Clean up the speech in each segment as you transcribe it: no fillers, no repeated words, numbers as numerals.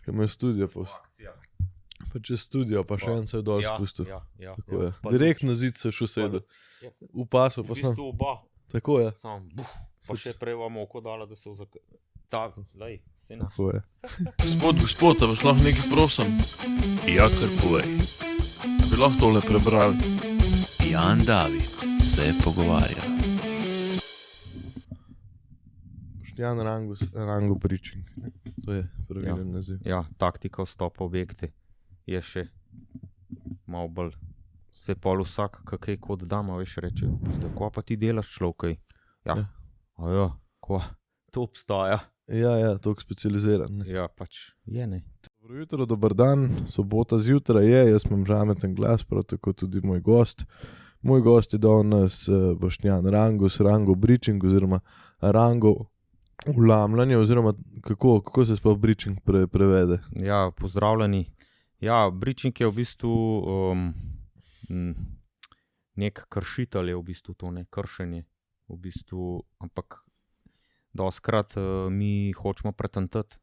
Kaj ima studio, pa čez studio, pa še en se je dol spustil. Tako je. Direkt na zid se šel sedel. V pasu pa sem. V bistvu oba. Tako je. Sam, pa še prej vam oko dala, da se Tako, lej, sina. Tako je. Gospod, a vas lahko nekaj prosim? Ja, kar povej. Bi lahko tole prebrali? Jan David se pogovarja. Boštjan Rango Bričing. To je pravilen naziv. Ja, taktika vstopa objekti je še malo bolj. Se pol vsak, kakaj kod dama, veš, reče, ko pa ti delaš človekaj? Ja, ko to obstaja. Ja, toliko specializiran. Ne? Ja, pač je, ne. Dobro jutro, dober dan, sobota zjutraj je, jaz imam žameten glas, prav tako tudi moj gost. Moj gost je danes Boštjan Rango Bričing, oziroma Rango vlamljanje, oziroma kako se sploh Bričing prevede? Ja, pozdravljeni. Ja, Bričing je v bistvu nek kršitelj je v bistvu to, ne, kršenje v bistvu, ampak doskrat mi hočemo pretantati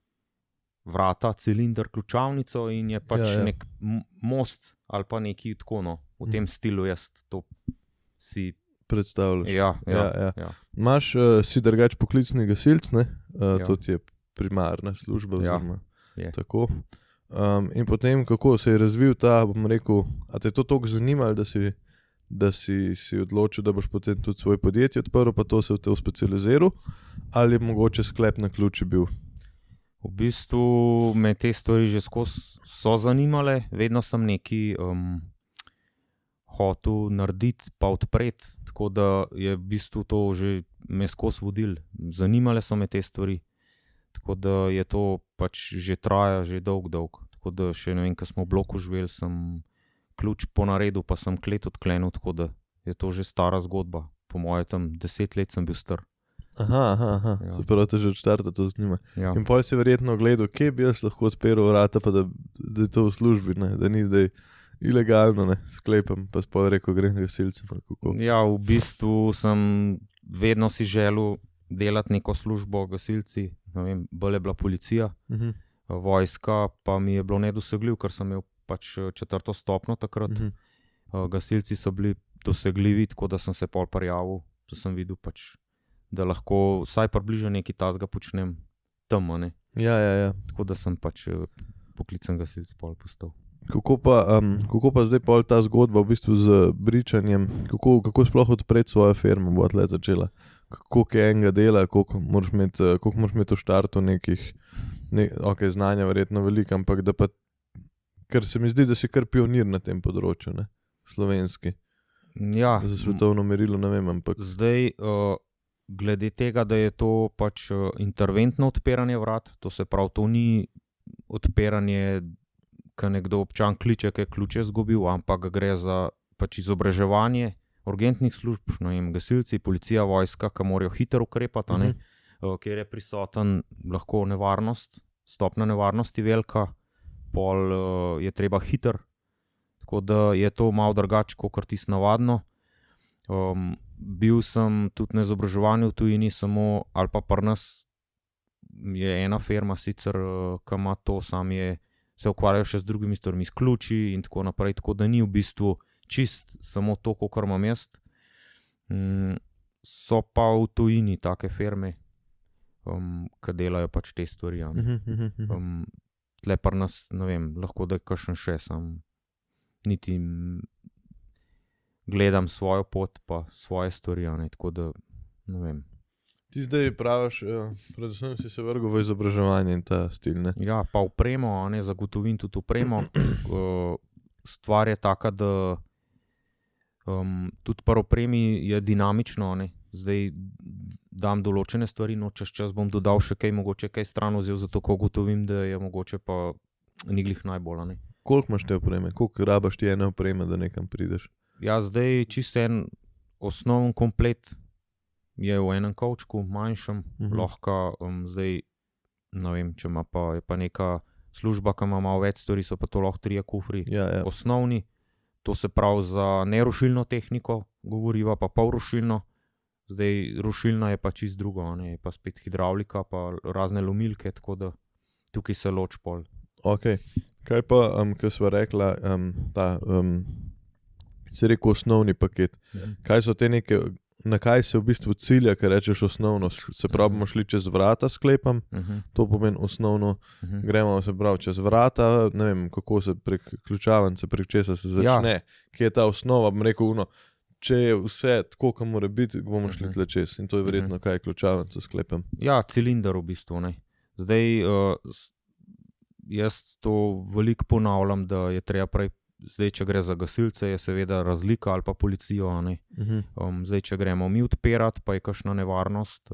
vrata, cilinder, ključavnico in je pač nek most ali pa neki tako, no, v tem stilu jaz to si predstavljaš. Ja. Imaš, si drugač poklicni gasilec, ne? To ti je primarna služba, oziroma tako. In potem, kako se je razvil ta, bom rekel, a te je to toliko zanimalo, da si odločil, da boš potem tudi svoj podjetje odprl, pa to se v te specializiral, ali je mogoče sklep na ključi bil? V bistvu me te stvari že skozi so zanimale, vedno sem neki hotel narediti pa odpreti, tako da je v bistvu to že me skozi vodil. Zanimale so me te stvari, tako da je to pač že traja, že dolg. Tako da še ne vem, ko smo v bloku živeli, sem ključ ponaredil, pa sem klet odklenil, tako da je to že stara zgodba. Po moje tam 10 let sem bil star. Aha. Ja. Se pravi, te že od štarta to zanima. Ja. In potem si verjetno gledal, kje bi jaz lahko odpiral vrata, pa da je to v službi, ne? Da ni zdaj ilegalno, ne, sklepam, pa spod rekel, grem gasilcem. Ja, v bistvu sem vedno si želel delati neko službo gasilci, ne vem, bolj je bila policija, vojska pa mi je bilo nedosegljiv, ker sem imel pač 4. stopnjo takrat. Gasilci so bili dosegljivi, tako da sem se pol prijavil, da sem videl pač, da lahko vsaj približno nekaj tazga počnem tam, ne. Ja. Tako da sem pač poklicen gasilc pol postal. Kako pa zdaj pol ta zgodba v bistvu z bričanjem, kako sploh odpreti svojo firmo, bo tle začela? Koliko je enega dela, koliko moraš imeti v štartu nekih, znanja verjetno veliko, ampak da pa, ker se mi zdi, da si kar pionir na tem področju, ne, slovenski. Ja. Za svetovno merilo, ne vem, ampak. Zdaj, glede tega, da je to pač interventno odpiranje vrat, to se pravi, to ni odpiranje, ko nekdo občan kliče, ki je ključe izgubil, ampak gre za pač izobraževanje urgentnih služb, ne vem, gasilci, policija, vojska, ki morajo hitro ukrepati, ne, kjer je prisoten lahko nevarnost, stopnja nevarnosti velika, pol je treba hiter, tako da je to malo drugače, kakor tisto navadno. Bil sem tudi na izobraževanju v tujini samo, ali pa pri nas je ena firma sicer, ki ima to, se ukvarjajo še z drugimi stvarmi, s ključi in tako naprej, tako da ni v bistvu čist samo to, kakor imam jaz. So pa v tujini take firme, ki delajo pač te stvari. Tle pri nas, ne vem, lahko da je kakšen še, sam niti gledam svojo pot pa svoje stvari, tako da, ne vem. Ti zdaj praviš, predvsem si se vrgel v izobraževanje in ta stil, ne? Ja, pa opremo, zagotovim tudi opremo. Stvar je taka, da tudi pri opremi je dinamično, ne? Zdaj dam določene stvari, čez čas bom dodal še kaj, mogoče kaj stran vzel, zato ko ugotovim, da je mogoče pa ni glih najbolj, ne. Koliko imaš te opreme? Koliko rabaš ti ene opreme, da nekam prideš? Ja, zdaj čisto en osnoven komplet je v enem kovčku, manjšem, lahko zdaj, ne vem, če ima pa, je pa neka služba, ki ima malo več stvari, so pa to lahko 3 kufri, osnovni, to se pravi za nerušilno tehniko, govoriva pa polrušilno. Zdaj, rušilna je pa čisto drugo, je pa spet hidravlika, pa razne lomilke, tako da tukaj se loči pol. Ok. Kaj pa, ko sva rekla, si rekel osnovni paket. Kaj so te neke, na kaj se v bistvu cilja, ker rečeš osnovno? Se pravi, bomo šli čez vrata, sklepam, to pomeni osnovno, gremo se pravi čez vrata, ne vem, kako se prek ključavnice, prek česa se začne, kje je ta osnova, bom rekel, če je vse tako, kot mora biti, bomo šli tle čez in to je verjetno, kaj je ključavnica, sklepam. Ja, cilinder v bistvu, ne. Zdaj, jaz to veliko ponavljam, da je treba prej. Zdaj, če gre za gasilce, je seveda razlika ali pa policijo. Zdaj, če gremo mi odpirati, pa je kakšna nevarnost.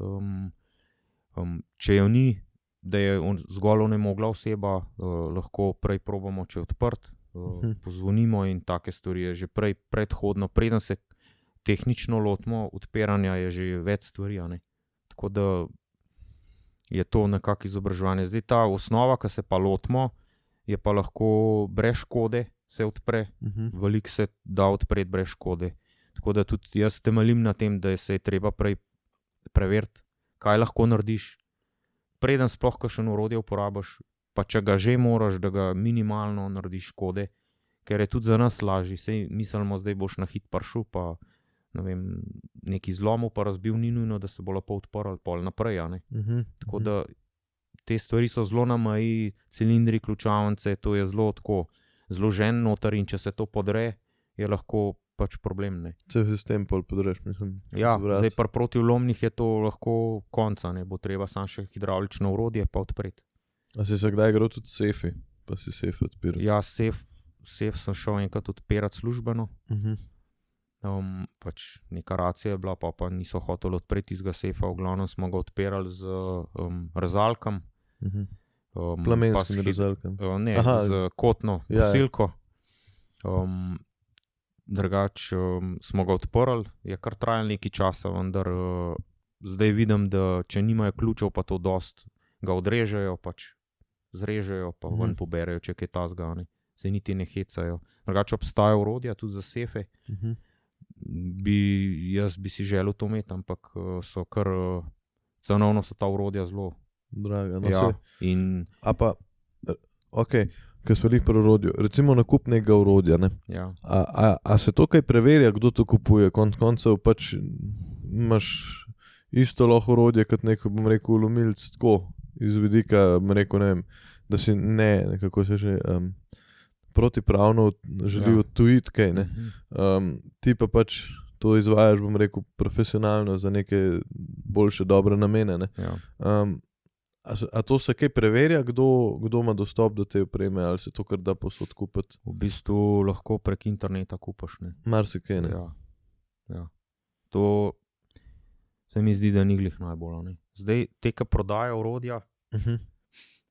Če jo ni, da je zgolj onemogla oseba, lahko prej probamo, če je odprt, pozvonimo in take stvari je že prej predhodno. Preden se tehnično lotimo odpiranja, je že več stvari. Tako da je to nekako izobraževanje. Zdaj, ta osnova, ki se pa lotimo, je pa lahko brez škode, se odpre, veliko se da odpreti brez škode. Tako da tudi jaz temeljim na tem, da se je treba prej preveriti, kaj lahko narediš, preden sploh kakšno orodje uporabiš, pa če ga že moraš, da ga minimalno narediš škode, ker je tudi za nas lažje. Sej mislimo, zdaj boš na hit prišel, pa ne vem, neki zlomil, pa razbil, ni nujno, da se bo lepo odprl pol naprej. Tako da te stvari so zelo na meji, cilindri, ključavnice, to je zelo tako zložen noter in če se to podre, je lahko pač problem. Se sistem pol podreš, mislim. Ja, zdaj pri protivlomnih je to lahko konca, bo treba samo še hidravlično orodje pa odpreti. A si se kdaj igral tudi sefi, pa si sef odpiral? Ja, sef sem šel enkrat odpirati službeno. Pač neka racija je bila, pa niso hoteli odpreti tistega sefa, v glavnem smo ga odpirali z rezalkom. Plamenskim rezalkom? Ne, z kotno posilko. Drugač smo ga odprli, je kar trajalo nekaj časa, vendar zdaj vidim, da če nimajo ključev, pa to dost ga odrežejo, pač zrežejo, pa ven poberejo, če kaj tazga, se niti ne hecajo. Drugač obstajajo orodja tudi za sefe. Jaz bi si želel to imeti, ampak so kar cenovno so ta orodja zelo draga. A pa, okej, ker smo jih pri orodju, recimo nakup nekega orodja, Ja. A se to kaj preverja, kdo to kupuje? Koncev pač imaš isto lahko orodje, kot neko, bom rekel, lomilc, tako, iz vidika, bom rekel, ne vem, da si nekako se že protipravno želi odtujiti kaj, ti pa pač to izvajaš, bom rekel, profesionalno za neke boljše dobre namene, A to se kaj preverja, kdo ima dostop do te opreme, ali se to kar da posod kupiti? V bistvu lahko prek interneta kupaš, Marsikaj, Ja. To se mi zdi, da ni glih najbolj, Zdaj, te, ki prodajo orodja,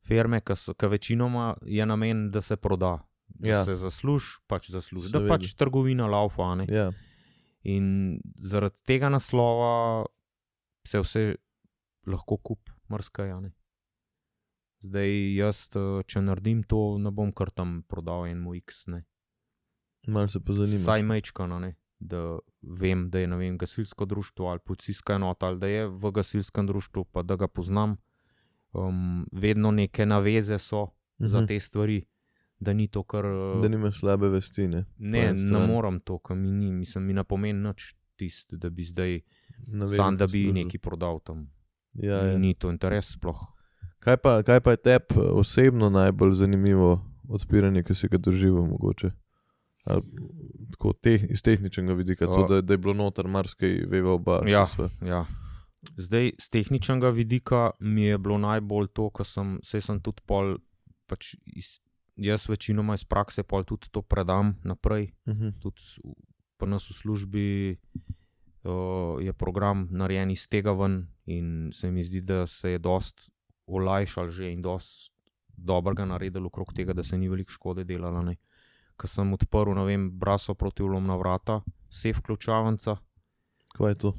firme, ki večinoma je namen, da se proda. Da se zasluži, da pač trgovina laufa, In zaradi tega naslova se vse lahko kup, marsikaj, Zdaj, jaz, če naredim to, ne bom kar tam prodal en moj X, Malo se pa zanima. Saj majčkano, da vem, da je, ne vem, gasilsko društvo ali policijska enota, ali da je v gasilskem društvu, pa da ga poznam. Vedno neke naveze so za te stvari, da ni to kar... Da nimaš slabe vesti, Ne moram to, ker mi ne pomeni nič tisto, da bi zdaj sam, da bi nekaj prodal tam. Ni to interes sploh. Kaj pa je tebi osebno najbolj zanimivo odpiranje, ki si ga doživel mogoče? Tako iz tehničnega vidika, to, da je bilo noter marsikaj veva oba. Ja. Zdaj, z tehničnega vidika mi je bilo najbolj to, ko sem tudi pol, pač jaz večinoma iz prakse pol tudi to predam naprej. Tudi pri nas v službi je program narejen iz tega ven in se mi zdi, da se je dost olajšal že in dost dobrega naredil okrog tega, da se ni veliko škode delalo. Ko sem odprl, ne vem, braso protivlomna vrata, sef ključavnica. Kaj je to?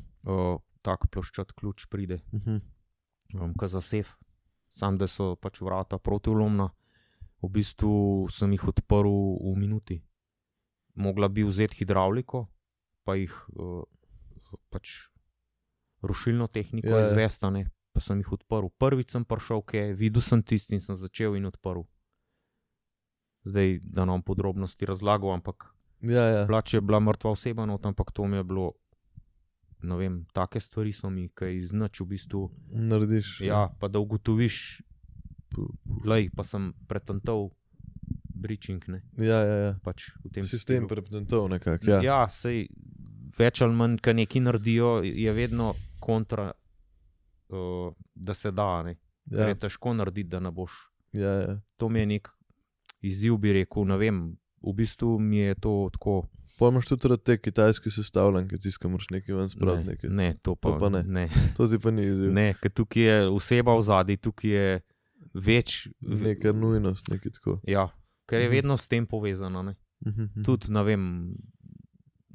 Tak ploščat ključ pride. Ko za sef, sam da so pač vrata protivlomna, v bistvu sem jih odprl v minuti. Mogla bi vzeti hidravliko, pa jih pač rušilno tehniko izvesta, pa sem jih odprl. Prvič sem prišel, videl sem tisti in sem začel in odprl. zdaj, da nam podrobnosti razlagal, ampak Če je bila mrtva oseba, ampak to mi je bilo, ne vem, take stvari so mi, kaj iz nič v bistvu narediš. Pa da ugotoviš, pa sem pretental breaching, ne. Pač v tem sistem pretental nekako, sej več ali manj, kaj neki naredijo, je vedno kontra, da se da, ne. Je težko narediti, da ne boš. To mi je nek izziv, bi rekel, ne vem, v bistvu mi je to tako. Pojmaš tudi te kitajske sestavljanke, tiska moraš nekaj ven spraviti nekaj. Ne, to pa ne. To ti pa ni izziv. Ne, ker tukaj je oseba v zadnji, tukaj je več. Neka nujnost, nekaj tako. Ja, ker je vedno s tem povezano, ne. Tudi, ne vem,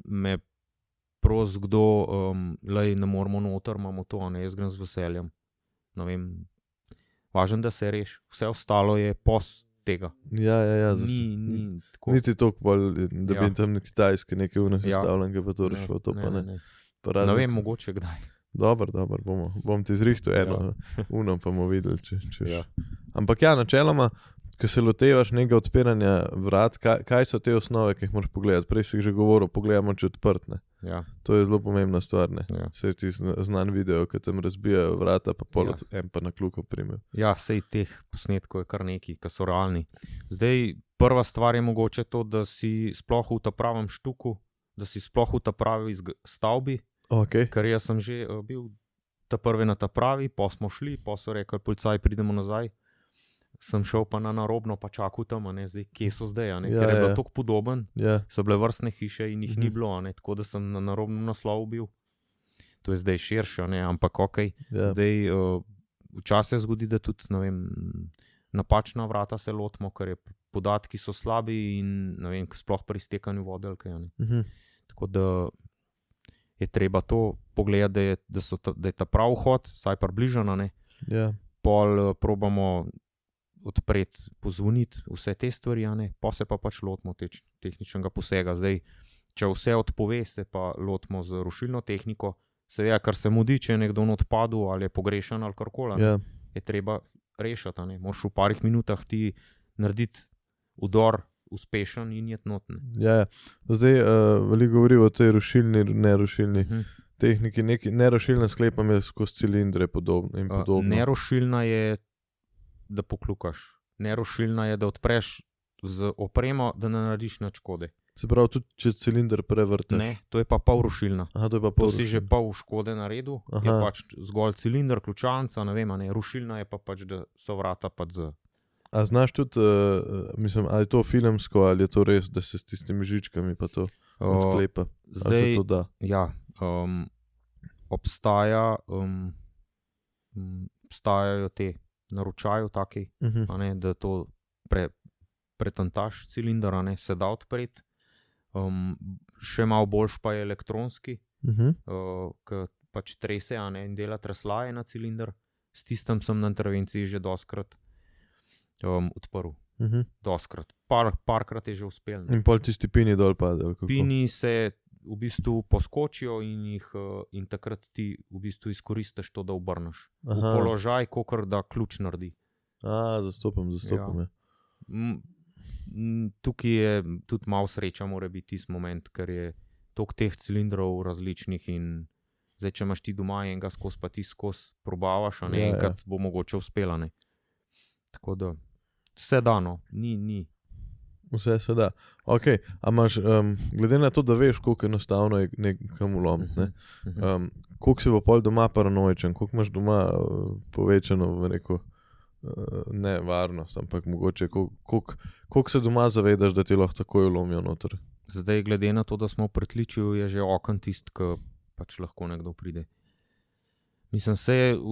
me pros kdo, ne moramo noter, imamo to, ne, jaz grem z veseljem. Ne vem, važno, da se reš, vse ostalo je pos tega. Ni tako. Niti toliko bolj, da bi tam na kitajske neke sestavljanke pa to rešilo, to pa ne. Ne vem, mogoče kdaj. Dobro, bom ti zrihtal eno, pa bomo videli, če. Ampak načeloma, ko se lotevaš nekega odpiranja vrat, kaj so te osnove, ki jih moraš pogledati? Prej si že govoril, pogledamo, če odprt, ne. To je zelo pomembna stvar, ne. Sej ti znan video, ko tam razbijajo vrata, pa en pa na kljuko primejo. Sej teh posnetkov je kar neki, ki so realni. Zdaj, prva stvar je mogoče to, da si sploh v ta pravem štuku, da si sploh v ta pravi stavbi, ker jaz sem že bil ta prvi na ta pravi, pa smo šli, pa so rekli, policaj, pridemo nazaj. Sem šel pa na narobno, pa čakal tam, zdaj, kje so zdaj, ker je bilo toliko podoben, so bile vrstne hiše in jih ni bilo, tako da sem na narobnem naslovu bil. To je zdaj širše, ampak zdaj včasih se zgodi, da tudi, ne vem, napačna vrata se lotimo, ker podatki so slabi in, ne vem, sploh pri iztekanju vode ali kaj, Tako da je treba to pogledati, da je ta prav vhod, saj približano, Pol probamo odpreti, pozvoniti vse te stvari, pa se pa pač lotimo tehničnega posega. Zdaj, če vse odpove, se pa lotimo z rušilno tehniko, seveda, kar se mudi, če je nekdo odpadel ali je pogrešan ali karkoli, je treba rešiti, Moraš v parih minutah ti narediti udor uspešen in jet notne. Zdaj, veliko govori o tej rušilni, nerušilni tehniki, nerušilna sklepam je skozi cilindre in podobno. Nerušilna je, da poklukaš. Nerušilna je, da odpreš z opremo, da ne narediš nič škode. Se pravi, tudi če cilinder prevrtaš? Ne, to je pa polrušilna. To si že pol škode naredil, je pač zgolj cilinder, ključanca, ne vem, rušilna je pa pač, da so vrata pač z. A znaš tudi, mislim, ali je to filmsko, ali je to res, da se s tistimi žičkami pa to odklepa? Zdaj, se to da? Obstajajo te naročajo taki, da to pretantaš cilinder, se da odpreti. Še malo boljš pa je elektronski, ki pač trese, in dela treslaje na cilinder. S tistem sem na intervenciji že doskrat odprl. Doskrat. Parkrat je že uspel. In pol tisti pini dol pade? Pini se v bistvu poskočijo in takrat ti v bistvu izkoristiš to, da obrneš. V položaj, kakor da ključ naredi. Zastopam. Tukaj je tudi malo sreča, mora biti tisti moment, ker je toliko teh cilindrov različnih in zdaj, če imaš ti doma enega skozi, pa ti skozi probavaš, enkrat bo mogoče uspela. Tako da vse dano, ni. Vse se da. Ok, a imaš, glede na to, da veš, koliko enostavno je nekam ulomiti, koliko si bo pol doma paranoičen, koliko imaš doma povečano ne varnost, ampak mogoče koliko se doma zavedaš, da ti lahko takoj ulomijo noter? Zdaj, glede na to, da smo v pritličju, je že okno tisto, ki pač lahko nekdo pride. Mislim,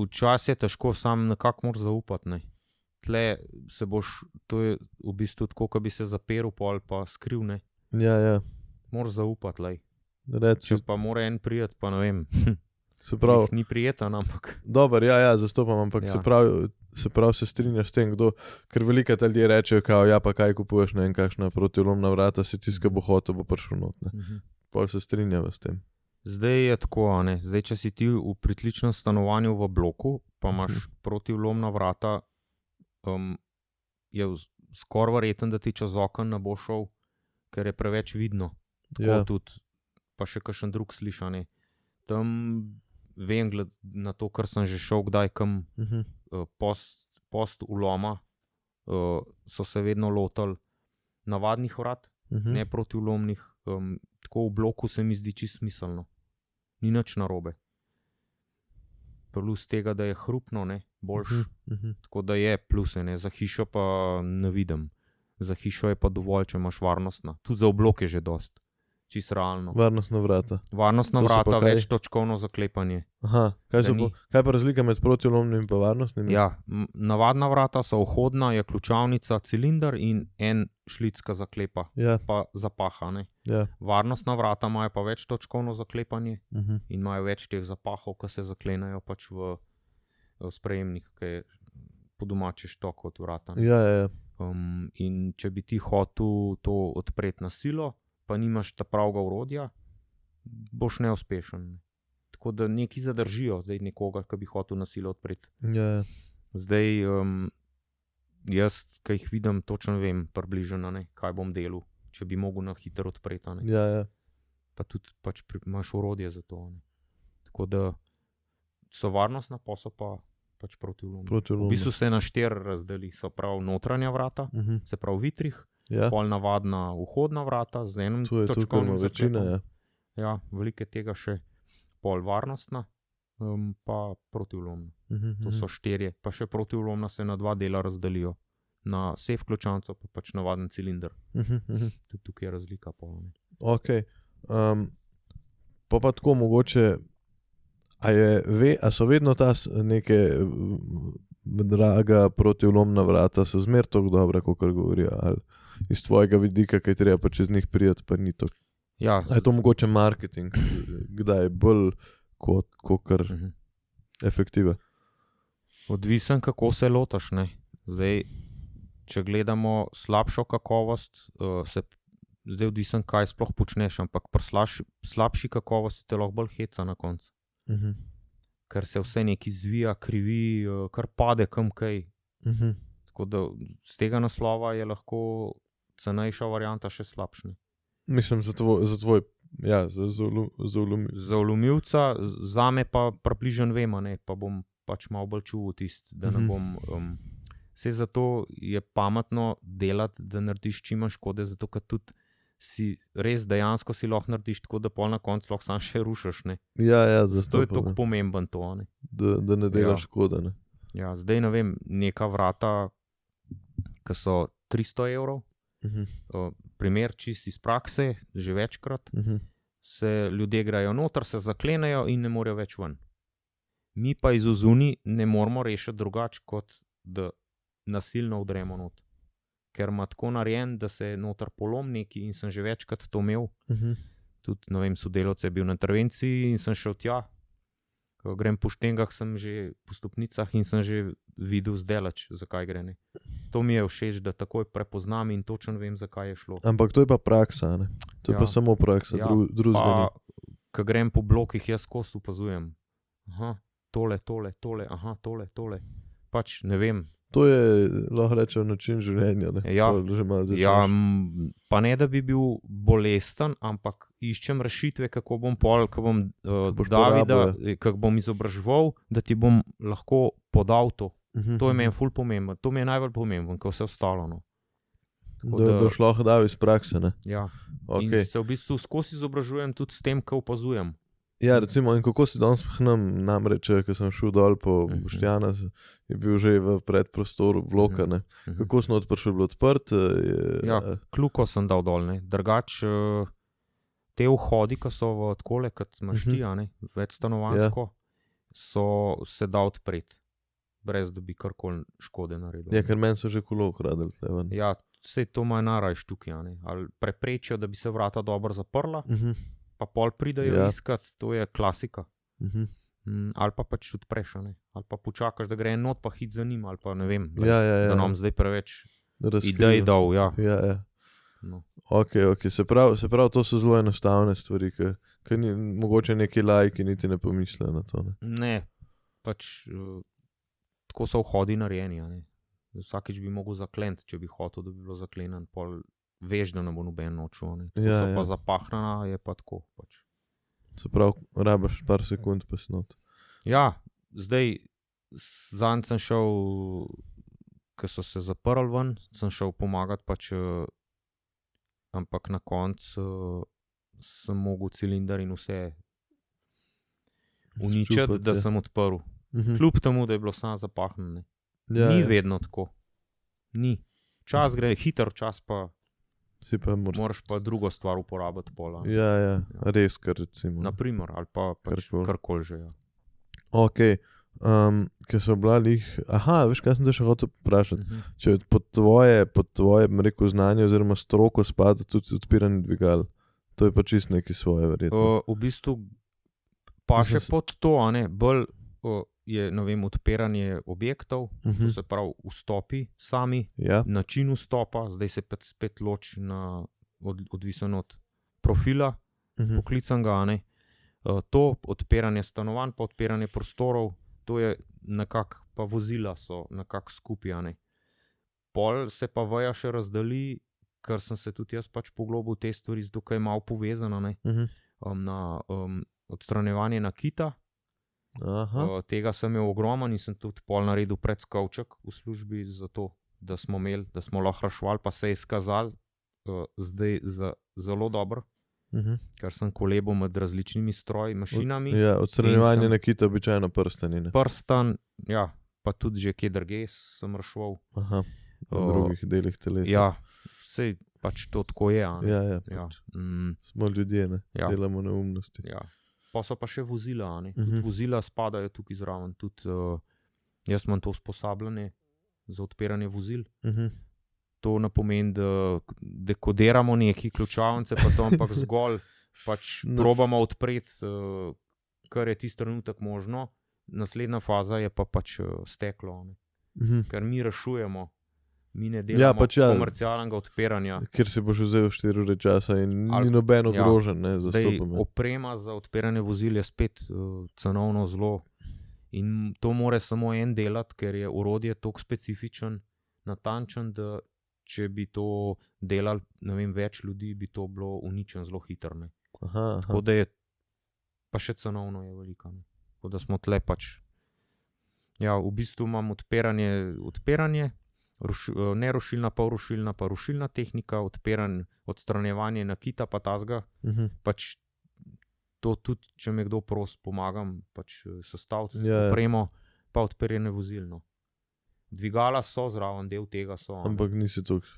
včasih je težko, sam nekako moraš zaupati, Tle se boš, to je v bistvu tako, ko bi se zaperil pol pa skril, Moraš zaupati, Če pa mora en prijeti, pa ne vem. Se pravi, ni prijeten, ampak. Dobar, zastopam, ampak se pravi, se strinjaš s tem, ker veliko ljudje rečejo, pa kaj kupuješ, ne vem, kakšna protivlomna vrata, si tiska bo hotel, bo prišel not, Pol se strinjava s tem. Zdaj je tako, Zdaj, če si ti v pritličnem stanovanju v bloku, pa imaš protivlomna vrata, je skoraj verjetno, da ti čez okno ne bo šel, ker je preveč vidno. Tako tudi, pa še kakšen drug slišanje. Tam vem, na to, kar sem že šel kdaj, kam post uloma, so se vedno lotili navadnih vrat, ne protivlomnih. Tako v bloku se mi zdi čisto smiselno. Ni nič narobe. Plus tega, da je hrupno, ne, boljš. Tako da je pluse, ne. Za hišo pa ne vidim. Za hišo je pa dovolj, če imaš varnostna. Tudi za oblok je že dost. Čisto realno. Varnostna vrata. Varnostna vrata, večtočkovno zaklepanje. Aha, kaj pa razlika med protivlomnim in pa varnostnim? Ja, navadna vrata so vhodna, je ključavnica, cilinder in en šlicka zaklepa, pa zapaha, ne. Varnostna vrata imajo pa večtočkovno zaklepanje in imajo več teh zapahov, ki se zaklenajo pač v sprejemnik, ki je po domače štok od vrata. In če bi ti hotel to odpreti na silo, pa nimaš ta pravega orodja, boš neuspešen. Tako da neki zadržijo zdaj nekoga, ki bi hotel na silo odpreti. Zdaj, jaz, ki jih vidim, točno vem približno, kaj bom delal, če bi mogel na hitro odpreti. Pa tudi pač imaš orodje za to. Tako da so varnostna, pa so pa pač protivlomna. V bistvu se na 4 razdeli, so prav notranja vrata, se prav vitrih, pol navadna vhodna vrata z enim točkovnim zaklepom. Ja, velike tega še pol varnostna, pa protivlomna. To so 4, pa še protivlomna se na 2 dela razdelijo. Na sef ključavnico pa pač navaden cilinder. Tudi tukaj je razlika pol. Ok. Pa tako mogoče, a so vedno ta neke draga protivlomna vrata, so zmer toliko dobra, kakor govorijo, ali iz tvojega vidika, kaj treba pa čez njih prijeti, pa ni to. A je to mogoče marketing, kdaj je bolj kakor efektiva? Odvisen, kako se lotaš, ne. Zdaj, če gledamo slabšo kakovost, zdaj odvisen, kaj sploh počneš, ampak pri slabši kakovosti te lahko bolj heca na koncu. Ker se vse neki zvija, krivi, kar pade kam kaj. Tako da z tega naslova je lahko cenejša varianta še slabšna. Mislim, za tvoj, ja, za ulomilca, zame pa približno vem, ne, pa bom pač malo bolj čuval tisti, da ne bom... Vse zato je pametno delati, da narediš čim manj škode, zato ker tudi si res dejansko si lahko narediš tako, da pol na koncu lahko sam še rušiš, ne. Zato je tako pomemben to, ne. Da ne delaš škode, ne. Ja, zdaj ne vem, neka vrata, ki so 300 €, primer čist iz prakse, že večkrat, se ljudje grejo noter, se zaklenejo in ne morejo več ven. Mi pa iz ozuni ne moramo rešiti drugače, kot da nasilno vdremo not. Ker ima tako narejen, da se noter polom neki in sem že večkrat to imel. Tudi, ne vem, sodelavec je bil na intervenciji in sem šel tja. Grem po štengah, sem že po stopnicah in sem že videl zdaleč, zakaj gre, ne. To mi je všeč, da takoj prepoznam in točno vem, zakaj je šlo. Ampak to je pa praksa, ne. To je pa samo praksa, drugega ne. Ko grem po blokih, jaz skozi opazujem. Aha, tole, aha, tole. Pač ne vem. To je, lahko rečem, način življenja, ne. Pa ne, da bi bil bolesten, ampak iščem rešitve, kako bom pol, ko bom Davida, kako bom izobraževal, da ti bom lahko podal to. To je meni ful pomembno, to mi je najbolj pomembno, ko vse ostalo, no. Da boš lahko dal iz prakse, ne. Ja, in se v bistvu skozi izobražujem tudi s tem, ko opazujem. Ja, recimo, in kako si danes pahnem, namreč, ko sem šel dol po Boštjana, je bil že v predprostoru bloka, ne. Kako sem prišel, bil odprt? Ja, kljuko sem dal dol, ne. Drugač, te vhodi, ko so v takole, kot imaš ti, ne, večstanovanjsko, so se da odpreti, brez da bi karkoli škode naredil. Ja, ker meni so že kolo ukradili tle ven. Ja, vse to imajo naraj štuki, ne. Ali preprečijo, da bi se vrata dobro zaprla, pa pol pridajo iskat, to je klasika. Ali pa pač odpreš, ne. Ali pa počakaš, da gre en not, pa hit za njim, ali pa ne vem, da nam zdaj preveč idej dal, ja. No. Ok, se pravi, to so zelo enostavne stvari, ki ni mogoče neki laiki niti ne pomisle na to, ne. Ne, pač tako so vhodi narejeni, ne. Vsakič bi mogel zaklenti, če bi hotel, da bi bilo zaklenen, pol veš, da ne bo noben nočil. Pa zapahnjena, je pa tako. Pač. Se pravi, rabaš par sekund, pa si not. Ja, zdaj, zanj sem šel, ko so se zaprli ven, sem šel pomagati, pač, ampak na koncu sem mogel cilinder in vse uničiti, da sem odprl. Kljub temu, da je bilo samo zapahnjeno. Ni vedno tako. Ni. Čas gre hiter, čas pa moraš pa drugo stvar uporabiti pola. Ja, res, kar recimo. Naprimer, ali pa pač karkoli že. Ja. Ok, ker so oblali veš, kaj sem te še hotel vprašati. Če pod tvoje znanje oziroma stroko spada tudi odpiranje dvigal, to je pa čisto nekaj svoje verjetno. V bistvu pa še pod to, bolj je, ne vem, odpiranje objektov, to se pravi vstopi sami, način vstopa, zdaj se spet loči odvisen od profila poklicanega, to odpiranje stanovanj, pa odpiranje prostorov, to je nekako, pa vozila so nekako skupaj, Pol se pa veja še razdeli, ker sem se tudi jaz pač poglobil v te stvari, dokaj malo povezano, na odstranjevanje nakita. Tega sem imel ogromno in sem tudi pol naredil predskovček v službi za to, da smo lahko rešvali, pa se je izkazal zdaj za zelo dobro, ker sem kolebal med različnimi stroji, mašinami. Ja, odstranjevanje nakita običajno prstani. Prstan, ja, pa tudi že kje drugje sem rešval. V drugih delih telesa. Ja, sej pač to tako je. Ja. Smo ljudje, delamo neumnosti. Ja. Pa so pa še vozila, Tudi vozila spadajo tukaj zraven. Tudi jaz imam to usposabljanje za odpiranje vozil. To ne pomeni, da dekodiramo neki ključavnice, pa to, ampak zgolj pač probamo odpreti, kar je tisti trenutek možno. Naslednja faza je pa pač steklo. Ker mi rešujemo. Mi ne delamo komercialnega odpiranja. Ker si boš vzel 4 ure časa in ni noben ogrožen. Zdaj, oprema za odpiranje vozil je spet cenovno zelo. In to more samo en delati, ker je orodje toliko specifičen, natančen, da če bi to delali, ne vem, več ljudi, bi to bilo uničeno zelo hitro. Tako da je, pa še cenovno je veliko. Tako da smo tle pač, ja, v bistvu imam odpiranje, nerušilna, pa rušilna, pa rušilna tehnika, odstranjevanje nakita, pa tazga. Pač to tudi, če me kdo prosi, pomagam pač sestaviti opremo, pa odpiranje vozil. Dvigala so zraven, del tega so. Ampak nisi tukaj.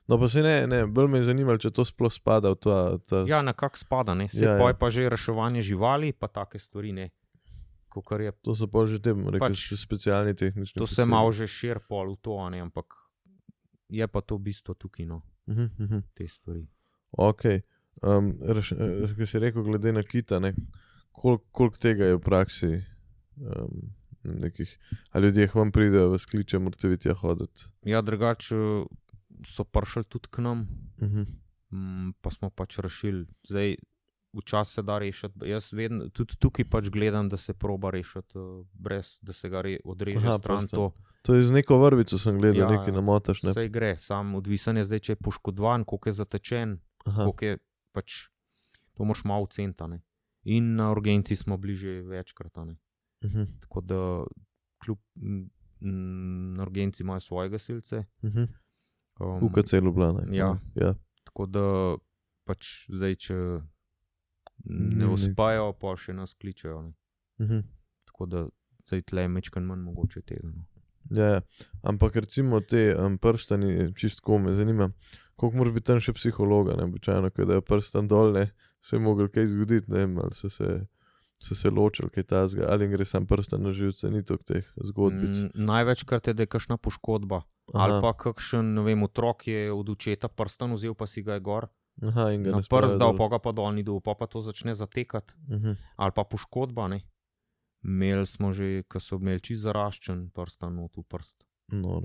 No pa se ne, bolj me je zanimalo, če to sploh spada v ta... Ja, nekako spada, je pa že reševanje živali, pa take stvari, Je, to so pa že pač, specialni tehnični. To se malo že šir pol v to, ampak je pa to bistvo tukaj, te stvari. Ok, ko si rekel glede na kita, koliko tega je v praksi nekih, a ljudje vam pridejo v skliče, morate vi tja hoditi? Ja, drugače so prišli tudi k nam, pa smo pač rešili. Zdaj, včasih se da rešiti, jaz vedno, tudi tukaj pač gledam, da se proba rešiti, brez da se ga odreže stran to. To je z neko vrvico sem gledal, nekaj namotaš. Sej gre, sam odvisen je zdaj, če je poškodovan, koliko je zatečen, koliko je pač, to moraš malo oceniti. In na urgenci smo bliže večkrat. Tako da na urgenci imajo svoje gasilce. UKC Ljubljana. Ja, tako da pač zdaj, če ne uspajo, pa še nas kličejo. Tako da zdaj tle je mečkan manj mogoče tega. Ja, ampak recimo te prstani, čistko me zanima, koliko mora biti tam še psihologa, običajno, kada je prstan dol, se je mogel kaj zgoditi, ali so se ločili kaj tazga, ali gre sam prstan na živce, ni toliko teh zgodbic. Največkrat je, da je kakšna poškodba, ali pa kakšen, ne vem, otrok je od očeta prstan vzel, pa si ga je gor. Na prst dal, pa ga pa dol ni dol, pa to začne zatekati. Ali pa poškodba, Imeli smo že, ko so imeli čisto zaraščen prstan v prst. No.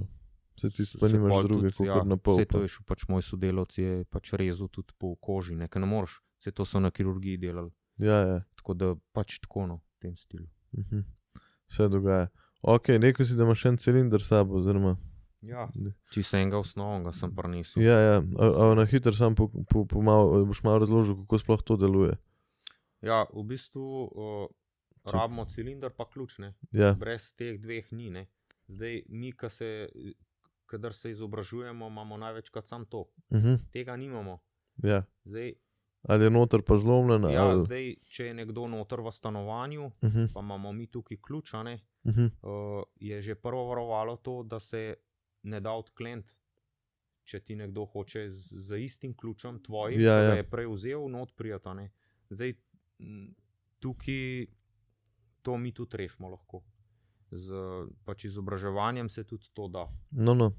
Se ti pa nimaš druge, kot na pol. Vse to je šel pač moj sodelavc, je pač rezal tudi po koži, ker ne moreš. Vse to so na kirurgiji delali. Ja. Tako da pač tako, v tem stilu. Vse dogaja. Ok, rekel si, da imaš en cilinder s sabo, oziroma Ja, čisto enega osnovnega sem prinesel. Ja. A na hitro sam boš malo razložil, kako sploh to deluje. Ja, v bistvu rabimo cilinder pa ključ, ne. Ja. Brez teh dveh ni, ne. Zdaj, mi, kadar se izobražujemo, imamo največkrat samo to. Tega nimamo. Ja. Zdaj, ali je noter pa zlomljen? ja, ali... zdaj, če je nekdo noter v stanovanju, pa imamo mi tukaj ključ, a ne, je že prvo varovalo to, da se ne da odkleniti, če ti nekdo hoče z istim ključem tvojim, ki ga je prej vzel, not prijeti, a ne. Zdaj, tukaj to mi tudi rešimo lahko. Z pač izobraževanjem se tudi to da. No.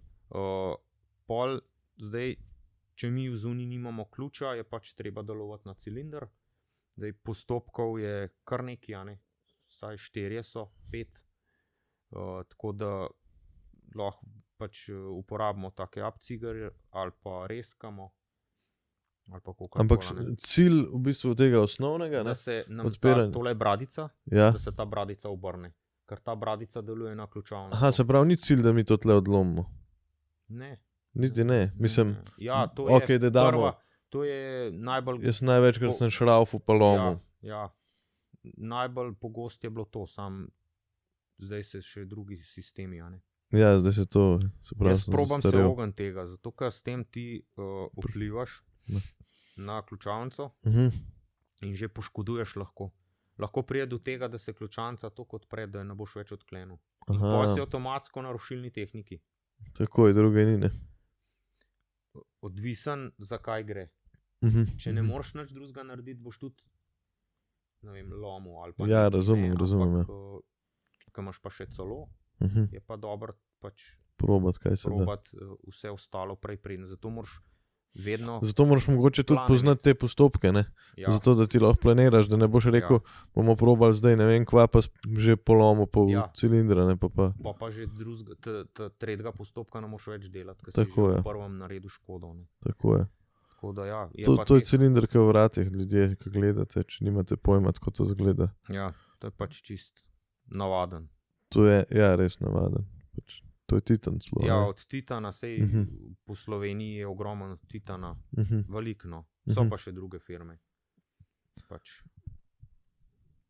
Pol, zdaj, če mi v zuniji nimamo ključa, je pač treba delovati na cilinder. Zdaj, postopkov je kar nekaj, a ne. Vsaj 4 so, 5. Tako da lahko pač uporabimo take abcigerje ali pa reskamo. Ampak cilj v bistvu tega osnovnega, da se nam tole bradica, da se ta bradica obrne. Ker ta bradica deluje na ključavnico. Aha, se pravi, ni cilj, da mi to tle odlomimo. Ne. Niti ne. Mislim, ja, to je okay, da damo. To je najbolj... Jaz največkrat sem šraufal pa lomil. Ja. Najbolj pogosto je bilo to, zdaj se še drugi sistemi, a ne. Ja, zdaj se to... Jaz probam se ogniti tega, zato ker s tem ti vplivaš na ključavnico in že poškoduješ lahko. Lahko pride do tega, da se ključavnica toliko odpre, da ne boš več odklenil. In potem si avtomatsko na rušilni tehniki. Tako je, druge ni, ne. Odvisen, zakaj gre. Če ne moreš nič drugega narediti, boš tudi, ne vem, lomil ali pa... Ja, razumem. Ko imaš pa še celo, je pa dobro pač probat, kaj se da. Vse ostalo prej preden. Zato moraš vedno... Zato moraš mogoče tudi poznati te postopke, ne? Ja. Zato, da ti lahko planiraš, da ne boš rekel, bomo probali zdaj, ne vem, kva pa že polomo po cilindra, ne, pa že tretjega postopka ne moš več delati, ker si že v prvem naredil škodo, ne. Tako je. Tako da ja. To je cilinder, ki je v vratih, ljudje, ki gledate, če nimate pojma, kako to zgleda. Ja, to je pač čist navaden. To je, ja, res navaden. To je titan celo. Ja, od titana, sej po Sloveniji je ogromno titana, veliko, so pa še druge firme. Pač.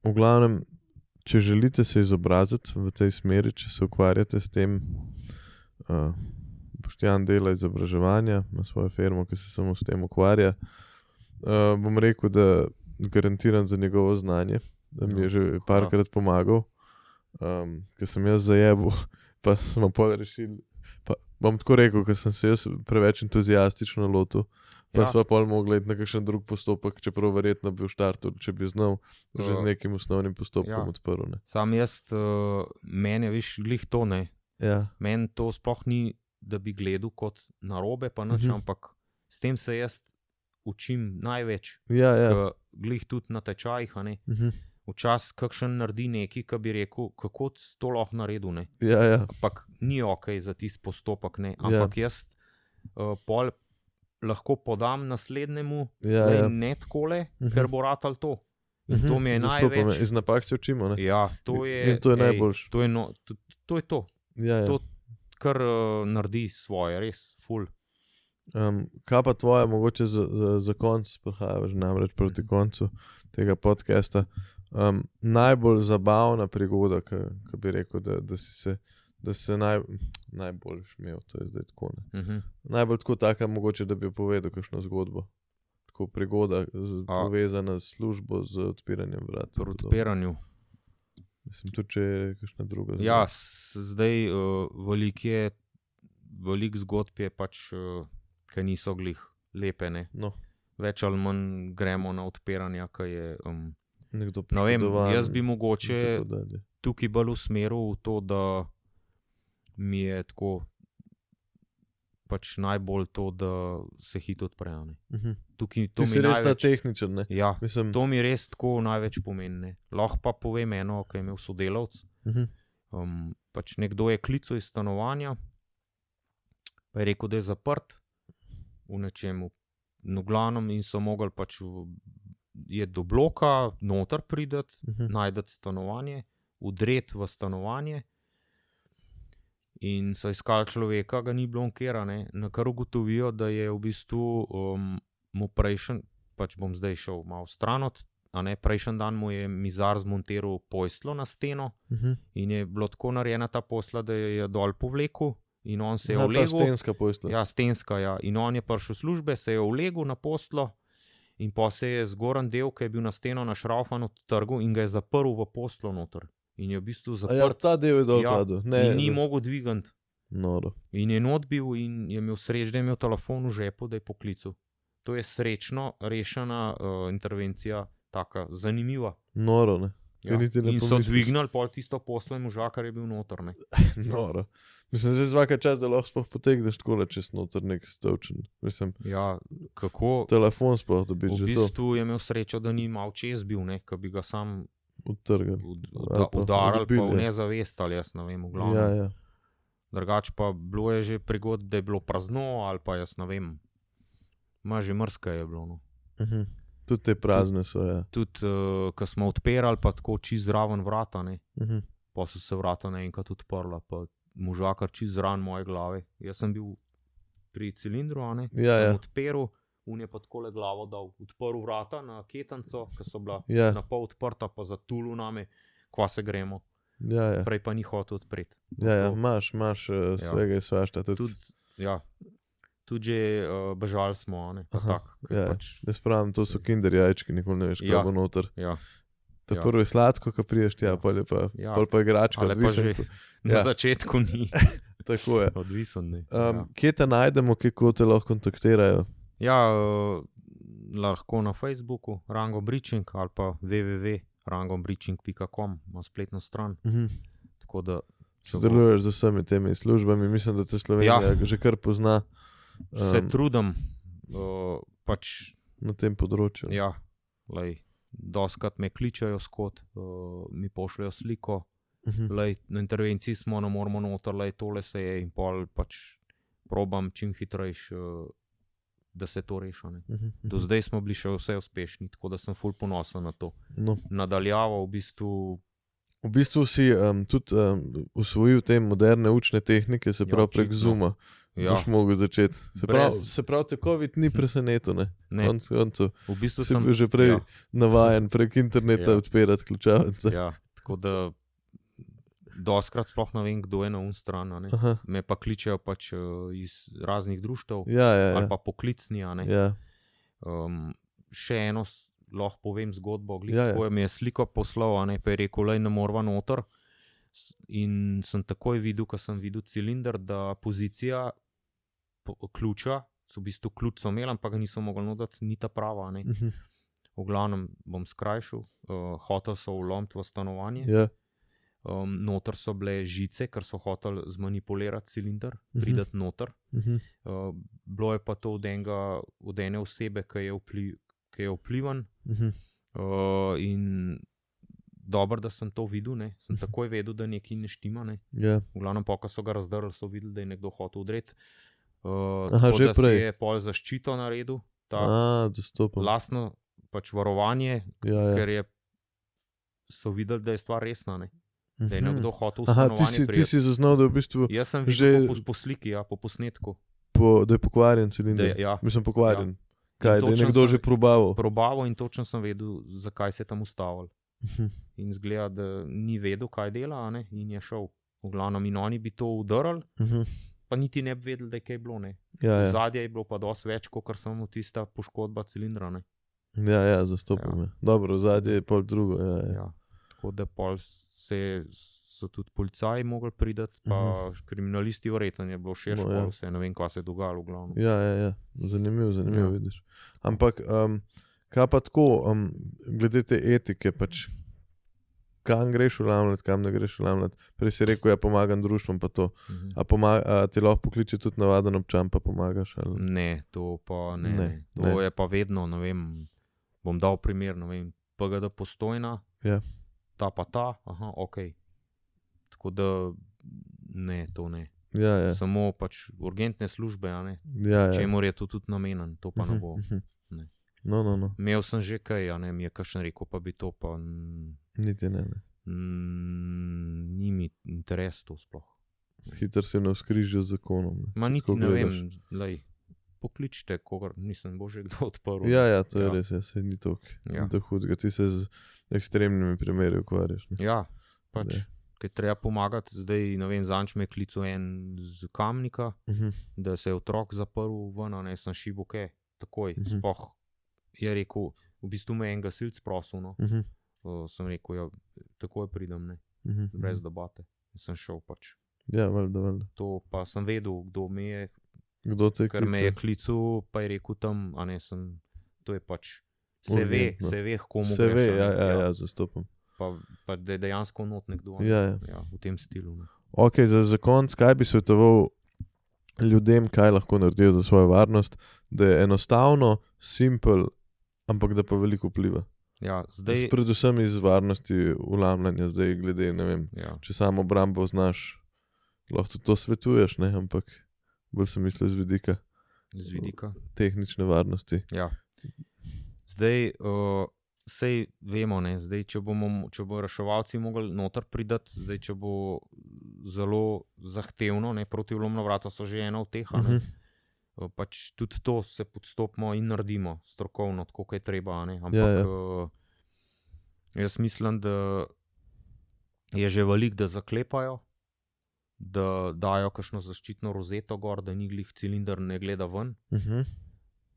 V glavnem, če želite se izobraziti v tej smeri, če se ukvarjate s tem, Boštjan dela izobraževanja, ima svojo firmo, ki se samo s tem ukvarja, bom rekel, da garantiram za njegovo znanje, da mi je že parkrat pomagal, ker sem jaz zajebil, pa smo pol rešili, pa bom tako rekel, ker sem se jaz preveč entuzijastično lotil, pa sva pol mogla iti na kakšen drug postopek, čeprav verjetno bi v štartu, če bi znal, že z nekim osnovnim postopkom odprl. Ne. Sam jaz, meni je viš glih to, ne. Ja. Meni to sploh ni, da bi gledal kot narobe, pa nič, ampak s tem se jaz učim največ. Ja. Glih tudi na tečajih, a ne. Včasih kakšen naredi neki, ki bi rekel, kako to lahko naredil, ne. Ja. Ampak ni okej za tisti postopek, ne. Ampak jaz pol lahko podam naslednjemu, ne takole, ker bo ratal to. In to mi je največ. Iz napak se učimo, ne. Ja, to je... In to je najboljše. To je to. Ja. To kar naredi svoje, res, ful. Kaj pa tvoja, mogoče za konc, prihajaš namreč proti koncu tega podcasta, najbolj zabavna prigoda, ki bi rekel, da si se najbolj šmel, to je zdaj tako, ne. Najbolj tako taka, mogoče, da bi povedal kakšno zgodbo. Tako prigoda povezana s službo, z odpiranjem vrat. Pri odpiranju. Mislim, tudi če je kakšna druga. Ja, zdaj veliko zgodb je pač, ki niso glih lepe, ne. No. Več ali manj gremo na odpiranja, ki je... Nekdo ne vem, jaz bi mogoče tukaj bolj usmeril v to, da mi je tako pač najbolj to, da se hitro odpre, ne. Tukaj, to ti si res ta tehničen, ne? Ja, to mi res tako največ pomeni, ne. Lahko pa povem eno, ki je imel sodelavc. Pač nekdo je klical iz stanovanja, pa je rekel, da je zaprt v nečemu. V glavnem in so mogli pač je do bloka, noter prideti, najdeti stanovanje, vdreti v stanovanje in so iskali človeka, ga ni bilo onkera, na kar ugotovijo, da je v bistvu mu prejšen, pač bom zdaj šel malo stran od, prejšen dan mu je mizar zmontiral poslo na steno in je bilo tako narejena ta posla, da je dol povlekel in on se je vlegel. Ta stenska posla. Ja, stenska, ja. In on je prišel službe, se je vlegel na poslo in pa se je zgoren del, ki je bil na steno našraufan od trgu in ga je zaprl v poslo noter. In je v bistvu zaprt. Ja, ta del je dol padel. In ni mogel dvigant. Noro. In je not bil in je imel sreč, da je imel telefon v žepu, da je poklical. To je srečno rešena intervencija, taka zanimiva. Noro, ne. Ja. In so dvignali pol tisto poslo in moža, kar je bil noter, ne. Noro. Mislim, zdaj zvaka čas, da lahko sploh potegneš takole čez noter nek stavčen. Mislim, ja, kako? Telefon sploh dobiš že to. V bistvu je imel srečo, da ni mal čez bil, ne, ko bi ga sam udarali pa v nezavest ali jaz ne vem, v glavnem. Ja, ja. Drugač pa bilo je že prigod, da je bilo prazno ali pa jaz ne vem. Ma že mrska je bilo, no. Tudi te prazne so, ja. Tudi, ko smo odpirali pa tako čist zraven vrata, ne. Pa so se vrata naenkrat odprla, pa možakar čist zraven moje glave. Jaz sem bil pri cilindru, ne. Sem odpiral, on je pa takole glavo dal, odprl vrata na ketanco, ki so bila na pol odprta, pa zatulil name, kva se gremo. Ja. Prej pa ni hotel odpreti. Ja, imaš svega in svašta. Tudi že bežali smo, ne. Da spravim, to so kinder jajčki, nikoli ne veš, kaj bo noter. Ja. To prvo je sladko, ko priješ tja, pol pa igračka. Ali pa že na začetku ni. Tako je. Odvisen, ne. Kje te najdemo, kako te lahko kontaktirajo? Ja, lahko na Facebooku, Rango Bričing, ali pa www.rangombričing.com, ima spletno stran. Tako da sodeluješ z vsemi temi službami, mislim, da te Slovenija že kar pozna. Se trudim, pač na tem področju. Ja, doskrat me kličajo skot, mi pošljajo sliko, na intervenciji smo, ne moramo noter, tole se je in pol pač probam čim hitrejš, da se to reša. Do zdaj smo bili še vse uspešni, tako da sem ful ponosen na to. Nadaljavo v bistvu si tudi usvojil te moderne učne tehnike, se pravi prek Zooma. Boš mogel začeti. Se pravi, te COVID ni presenetil, ne? Koncu. V bistvu si bil že prej navajen prek interneta odpirati ključavnice. Ja, tako da doskrat sploh ne vem, kdo je na stran, ne. Me pa kličejo pač iz raznih društev, ali pa poklicni, ne. Še eno lahko povem zgodbo, ko mi je sliko poslal, ne, pa je rekel, ne morva noter. In sem takoj videl, ko sem videl cilinder, da pozicija ključa, v bistvu ključ so imeli, ampak ga niso mogli nuditi, ni ta prava, ne. V glavnem bom skrajšal, hotel so vlomiti v stanovanje. Noter so bile žice, ker so hoteli zmanipulirati cilinder, pridati noter. Bilo je pa to od ene osebe, ki je vplivan. In dobro, da sem to videl, ne. Sem takoj vedel, da nekaj ne štima, ne. V glavnem pa, ko so ga razdrli, so videli, da je nekdo hotel udreti. Tako da si je pol zaščito naredil, lastno pač varovanje, ker so videli, da je stvar resna, ne. Da je nekdo hotel v stanovanje prijeti. Ti si zaznal, da je v bistvu jaz sem videl po sliki, po posnetku. Da je pokvarjen cilinder. Mislim, pokvarjen. Kaj, da je nekdo že probaval? Probaval in točno sem vedel, zakaj se je tam ustavil. In izgleda, da ni vedel, kaj dela, ne, in je šel. V glavnem, in oni bi to udarili, pa niti ne bi vedeli, da je kaj bilo, ne. Zadje je bilo pa dosti več, kot samo tista poškodba cilindra, ne. Ja, zastopil me. Dobro, zadje je pol drugo, Tako da pol so tudi policaji mogli pridati, pa kriminalisti verjetno je bilo širše, vse, ne vem, kaj se je dogajalo v glavnem. Ja, zanimivo, vidiš. Ampak, kaj pa tako, glede te etike, pač, kam greš vlamljati, kam ne greš vlamljati, prej si rekel, pomagam društvom pa to, a ti lahko pokliče tudi navaden občan, pa pomagaš, ali? Ne, to pa ne. To je pa vedno, ne vem, bom dal primer, ne vem, PGD Postojna, ta pa ta, okej. Tako da, ne, to ne. Samo pač urgentne službe, ne, čemur je to tudi namenjen, to pa ne bo. No. Imel sem že kaj, ne, mi je kakšen rekel, pa bi to pa... Niti ne. Ni mi interes to sploh. Hitro se navskrižijo z zakonom. Ma niti ne vem, pokličite, kogar nisem bo že kdo odprl. Ja, to je res, se ni to hudega. Ti se z ekstremnimi primeri ukvarjaš. Ne? Ja, pač, kaj treba pomagati. Zdaj, ne vem, zanč me je klical en z Kamnika, da se je otrok zaprl ven, ne, sem šiboke, takoj, spoh je rekel, v bistvu me je en gasilc prosil, no. Sem rekel, ja, takoj pridem, ne, brez debate. Sem šel pač. Ja, valjda. To pa sem vedel, kdo me je, ker me je klical, pa je rekel tam, a ne, to je pač, se ve, komu se ve, ja, zastopam. Pa da je dejansko not nekdo, ja, v tem stilu. Ne. Ok, za konc, kaj bi svetoval ljudem, kaj lahko naredijo za svojo varnost, da je enostavno, simpel, ampak da pa veliko vpliva. Ja, zdaj... Predvsem iz varnosti vlamljanja, zdaj glede, ne vem, če samo obrambo znaš, lahko to svetuješ, ne, ampak bolj sem mislil z vidika tehnične varnosti. Ja. Zdaj, sej vemo, ne, zdaj, če bo reševalci mogli noter pridati, zdaj, če bo zelo zahtevno, ne, protivlomna vrata so že ena od teh, ne, pač tudi to se podstopimo in naredimo strokovno, tako kaj treba, ne, ampak jaz mislim, da je že veliko, da zaklepajo, da dajo kakšno zaščitno rozeto gor, da ni glih cilinder ne gleda ven,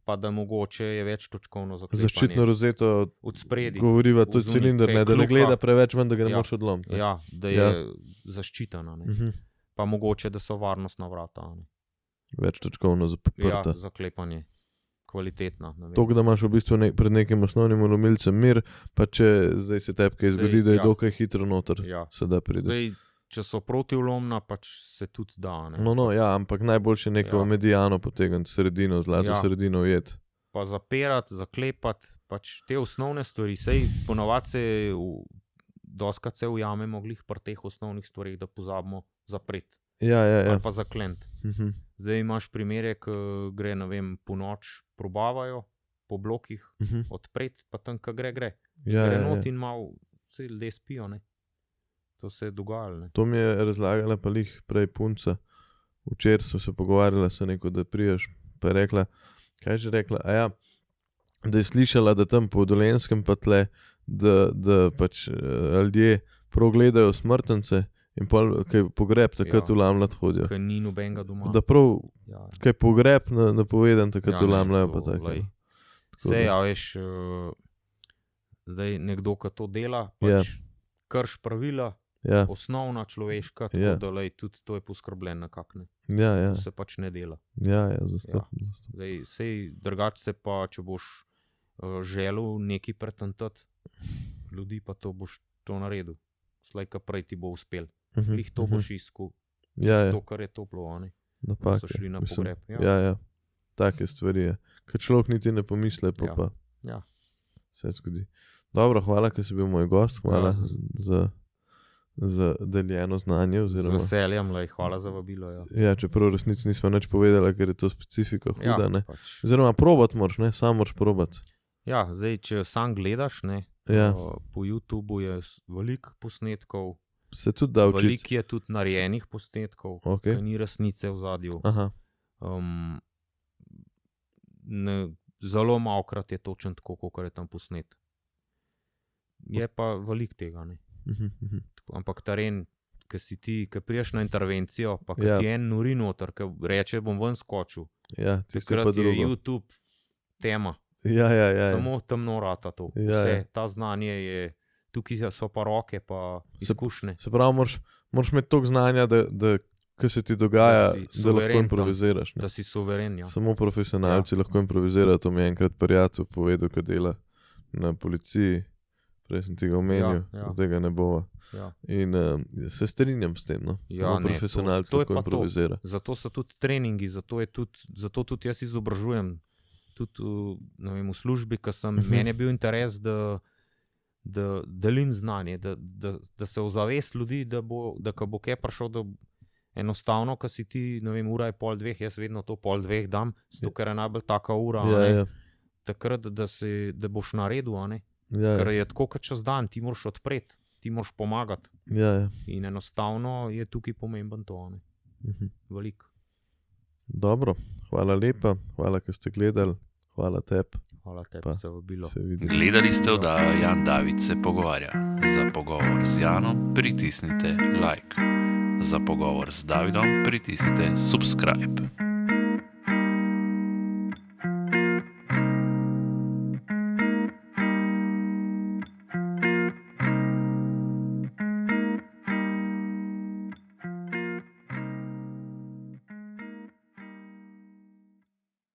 pa da mogoče je več točkovno zaklepanje. Zaščitno rozeto od spredi, govoriva tudi cilinder, ne, da ne gleda preveč ven, da ga ne moš odlomiti. Ja, da je zaščitena, ne. Pa mogoče, da so varnostna vrata, ne. Več točkovno zaprta. Ja, zaklepanje. Kvalitetna. Tok, da imaš v bistvu pred nekim osnovnim vlomilcem mir, pa če zdaj se tebi kaj zgodi, da je dokaj hitro noter, se da pride. Zdaj, če so protivlomna, pač se tudi da. Ne? No, ja, ampak najboljše neko medijano potegniti, sredino, zlato sredino ujeti. Pa zapirati, zaklepati, pač te osnovne stvari. Sej ponovadi se doskrat se ujamemo glih pri teh osnovnih stvarih, da pozabimo zapreti. Ja. Pa zaklent. Zdaj imaš primere, ko gre, ne vem, po noč probavajo po blokih, odpreti, pa tam, ko gre. Gre not in malo, vse ljudje spijo, ne. To se je dogajalo, ne. To mi je razlagala pa lih prej punca. Včeraj so se pogovarjala, se neko, da priješ, pa je rekla, kaj je že rekla, da je slišala, da tam po Dolenskem pa tle, da pač ljudje prav gledajo smrtence, in kaj pogreb takrat vlamljati hodijo. Kaj ni nobenega doma. Da prav, kaj pogreb napovedan takrat vlamljajo pa tako. Sej, veš, zdaj nekdo, ki to dela, pač krš pravila, osnovna človeška, tako da tudi to je poskrbljen nekako, ne. To se pač ne dela. Ja, zastopno. Zdaj, sej, drugače se pa, če boš želel nekaj pretantati ljudi, pa to boš to naredil. Slej, ka prej ti bo uspel. Lih to boš iskal, to, kar je toplo, ne? Napake. So šli na pogreb. Ja. Take stvari je. Kad človek niti ne pomisle, pa se zgodi. Dobro, hvala, ker si bil moj gost. Hvala za deljeno znanje. Z veseljem, hvala za vabilo. Ja, čeprav resnici nismo nič povedala, ker je to specifika huda, ne? Pač. Oziroma, probat moraš, ne? Sam moraš probat. Ja, zdaj, če sam gledaš, ne? Po YouTubeu je veliko posnetkov. Se tudi da učiti. Veliko je tudi narejenih posnetkov, ki ni resnice v zadju. Zelo malokrat je točen tako, kot je tam posnet. Je pa veliko tega, ne. Ampak teren, ki priješ na intervencijo, pa ki ti en nori noter, ki reče, bom ven skočil. Takrat je YouTube tema. Ja. Samo temno rata to. Vse, ta znanje je, tukaj so pa roke, pa izkušnje. Se pravi, moraš imeti toliko znanja, da ko se ti dogaja, da lahko improviziraš. Da si suveren, ja. Samo profesionalci lahko improvizirajo, to mi je enkrat prijatelj povedal, ko dela na policiji, prej sem ti ga omenil, zdaj ga ne bova. In se strinjam s tem, no. Samo profesionalci lahko improvizira. Zato so tudi treningi, zato tudi jaz izobražujem. Tudi v službi, ko sem, meni je bil interes, da delim znanje, da se ozavest ljudi, da ko bo kaj prišel, da enostavno, ko si ti, ne vem, ura je 1:30, jaz vedno to 1:30 dam, zato ker je najbolj taka ura, takrat, da boš naredil, ne. Ker je tako, kot čez dan, ti moraš odpreti, ti moraš pomagati. In enostavno je tukaj pomemben to, ne. Veliko. Dobro, hvala lepa, hvala, ker ste gledali, hvala tebi. Hvala tebi za vabilo. Gledali ste oddajo Jan David se pogovarja. Za pogovor z Janom pritisnite like. Za pogovor z Davidom pritisnite subscribe.